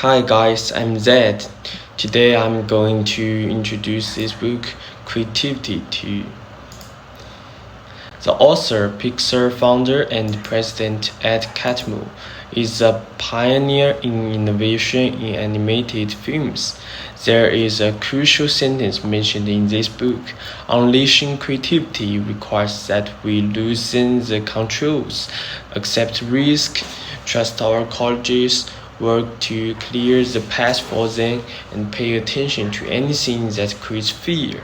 Hi guys, I'm Zed. Today I'm going to introduce this book, Creativity, to you. The author, Pixar founder and president Ed Catmull, is a pioneer in innovation in animated films. There is a crucial sentence mentioned in this book. Unleashing creativity requires that we loosen the controls, accept risk, trust our colleges, work to clear the path for them, and pay attention to anything that creates fear.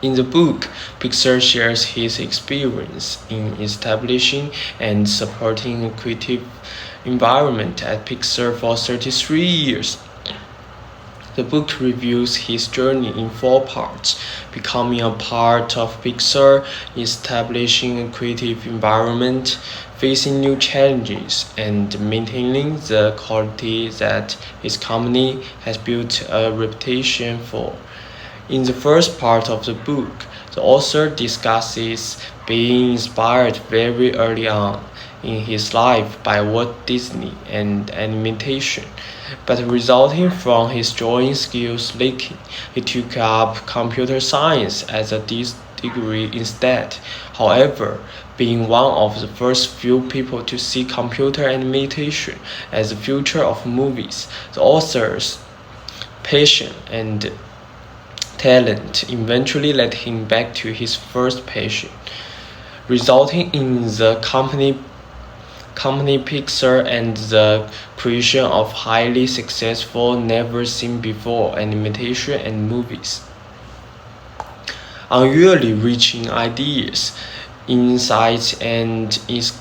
In the book, Pixar shares his experience in establishing and supporting a creative environment at Pixar for 33 years. The book reviews his journey in four parts: becoming a part of Pixar, establishing a creative environment, facing new challenges, and maintaining the quality that his company has built a reputation for. In the first part of the book, the author discusses being inspired very early on in his life by Walt Disney and animation, but resulting from his drawing skills lacking, he took up computer science as a degree instead. However, being one of the first few people to see computer animation as the future of movies, the author's passion and talent eventually led him back to his first passion, resulting in the company Pixar and the creation of highly successful, never-seen-before animation and movies. Unusually reaching ideas, insights, and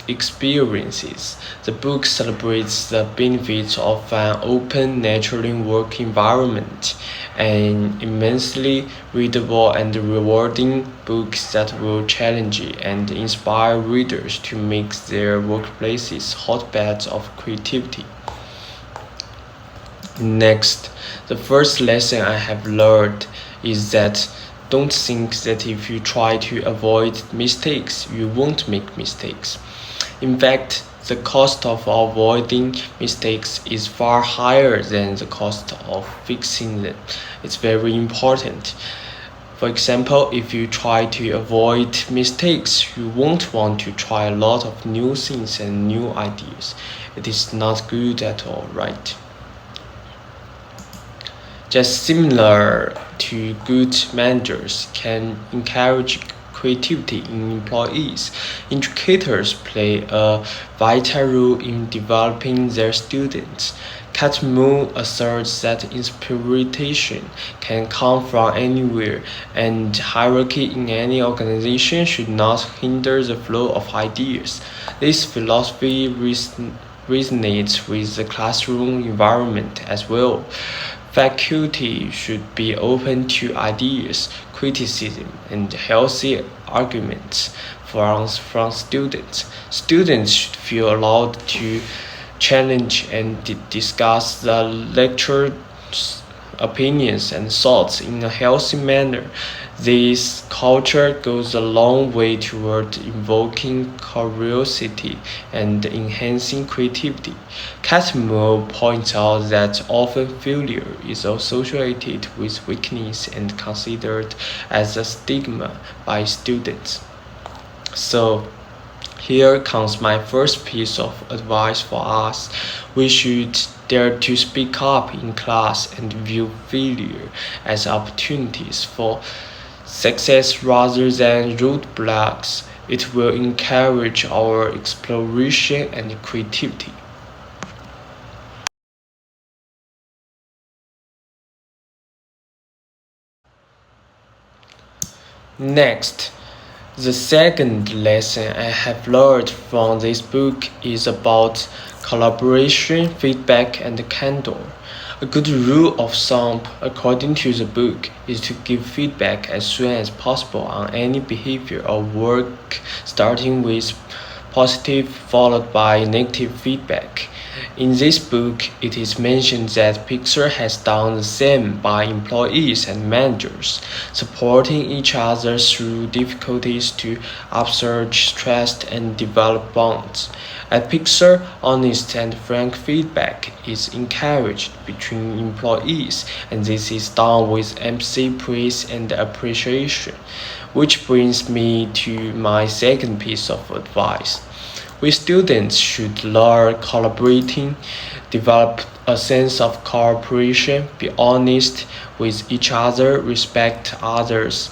experiences, the book celebrates the benefits of an open, natural work environment, an immensely readable and rewarding book that will challenge and inspire readers to make their workplaces hotbeds of creativity. Next, the first lesson I have learned is that don't think that if you try to avoid mistakes, you won't make mistakes. In fact, the cost of avoiding mistakes is far higher than the cost of fixing them. It's very important. For example, if you try to avoid mistakes, you won't want to try a lot of new things and new ideas. It is not good at all, right? Just similar to good managers can encourage creativity in employees, educators play a vital role in developing their students. Catmull asserts that inspiration can come from anywhere, and hierarchy in any organization should not hinder the flow of ideas. This philosophy resonates with the classroom environment as well. Faculty should be open to ideas, criticism, and healthy arguments from students. Students should feel allowed to challenge and discuss the lecturer's opinions and thoughts in a healthy manner. This culture goes a long way toward invoking curiosity and enhancing creativity. Catmull points out that often failure is associated with weakness and considered as a stigma by students. So, here comes my first piece of advice for us. We should dare to speak up in class and view failure as opportunities for success rather than roadblocks. It will encourage our exploration and creativity. Next, the second lesson I have learned from this book is about collaboration, feedback, and candor. A good rule of thumb, according to the book, is to give feedback as soon as possible on any behavior or work, starting with positive followed by negative feedback. In this book, it is mentioned that Pixar has done the same by employees and managers, supporting each other through difficulties to upsurge trust and develop bonds. At Pixar, honest and frank feedback is encouraged between employees, and this is done with empathy, praise, and appreciation. Which brings me to my second piece of advice. We students should learn collaborating, develop a sense of cooperation, be honest with each other, respect others.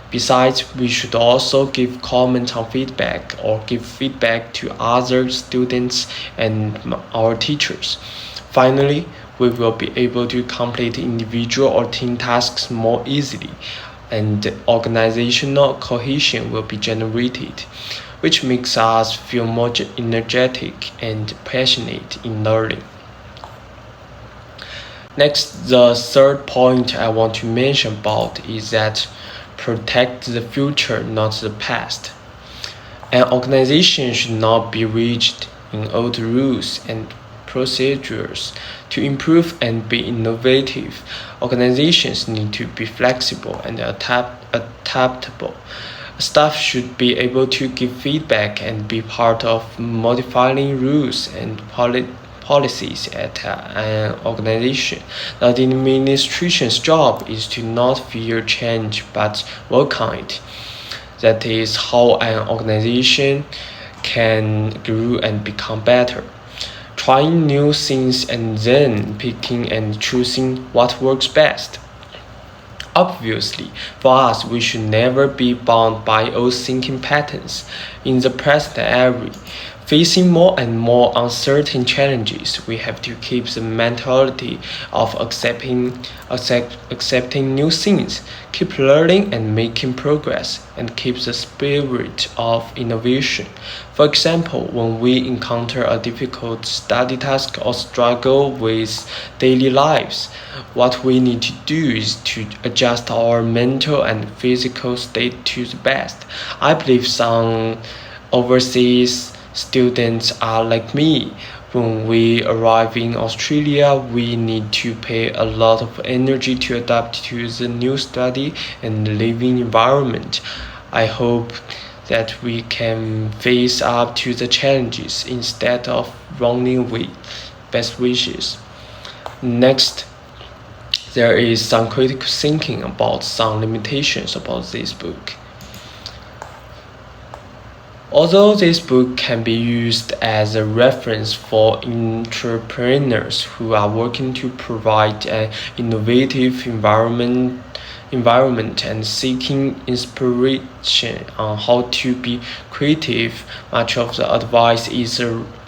Besides, we should also give comments on feedback or give feedback to other students and our teachers. Finally, we will be able to complete individual or team tasks more easily, and organizational cohesion will be generated, which makes us feel more energetic and passionate in learning. Next, the third point I want to mention about is that protect the future, not the past. An organization should not be rigid in old rules and procedures. To improve and be innovative, organizations need to be flexible and adaptable. Staff should be able to give feedback and be part of modifying rules and policies at an organization. The administration's job is to not fear change but welcome it. That is how an organization can grow and become better. Trying new things and then picking and choosing what works best. Obviously, for us, we should never be bound by old thinking patterns. In the present era, facing more and more uncertain challenges, we have to keep the mentality of accepting new things, keep learning and making progress, and keep the spirit of innovation. For example, when we encounter a difficult study task or struggle with daily lives, what we need to do is to adjust our mental and physical state to the best. I believe some overseas students are like me. When we arrive in Australia, we need to pay a lot of energy to adapt to the new study and living environment. I hope that we can face up to the challenges instead of running away. Best wishes. Next, there is some critical thinking about some limitations about this book. Although this book can be used as a reference for entrepreneurs who are working to provide an innovative environment and seeking inspiration on how to be creative, much of the advice is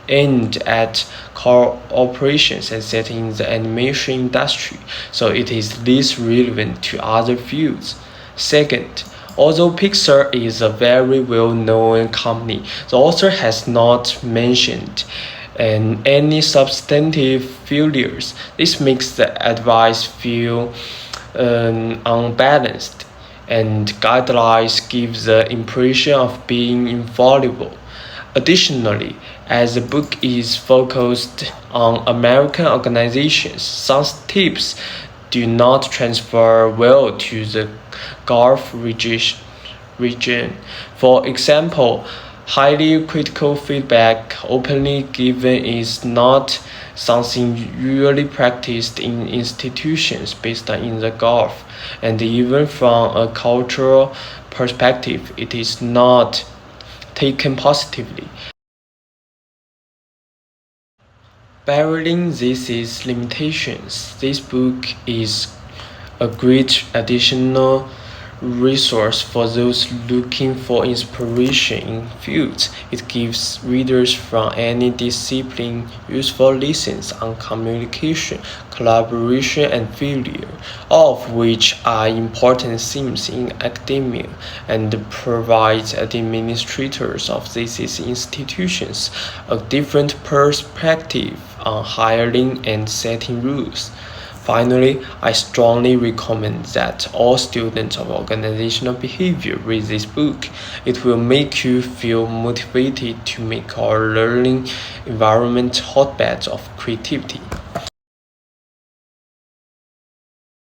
aimed at corporations and set in the animation industry, so it is least relevant to other fields. Second, although Pixar is a very well-known company, the author has not mentioned any substantive failures. This makes the advice feel unbalanced, and guidelines give the impression of being infallible. Additionally, as the book is focused on American organizations, some tips do not transfer well to the Gulf region. For example, highly critical feedback openly given is not something usually practiced in institutions based in the Gulf, and even from a cultural perspective, it is not taken positively. Barring these limitations, this book is a great additional resource for those looking for inspiration in fields. It gives readers from any discipline useful lessons on communication, collaboration, and failure, all of which are important themes in academia, and provides administrators of these institutions a different perspective on hiring and setting rules. Finally, I strongly recommend that all students of organizational behavior read this book. It will make you feel motivated to make our learning environment hotbeds of creativity.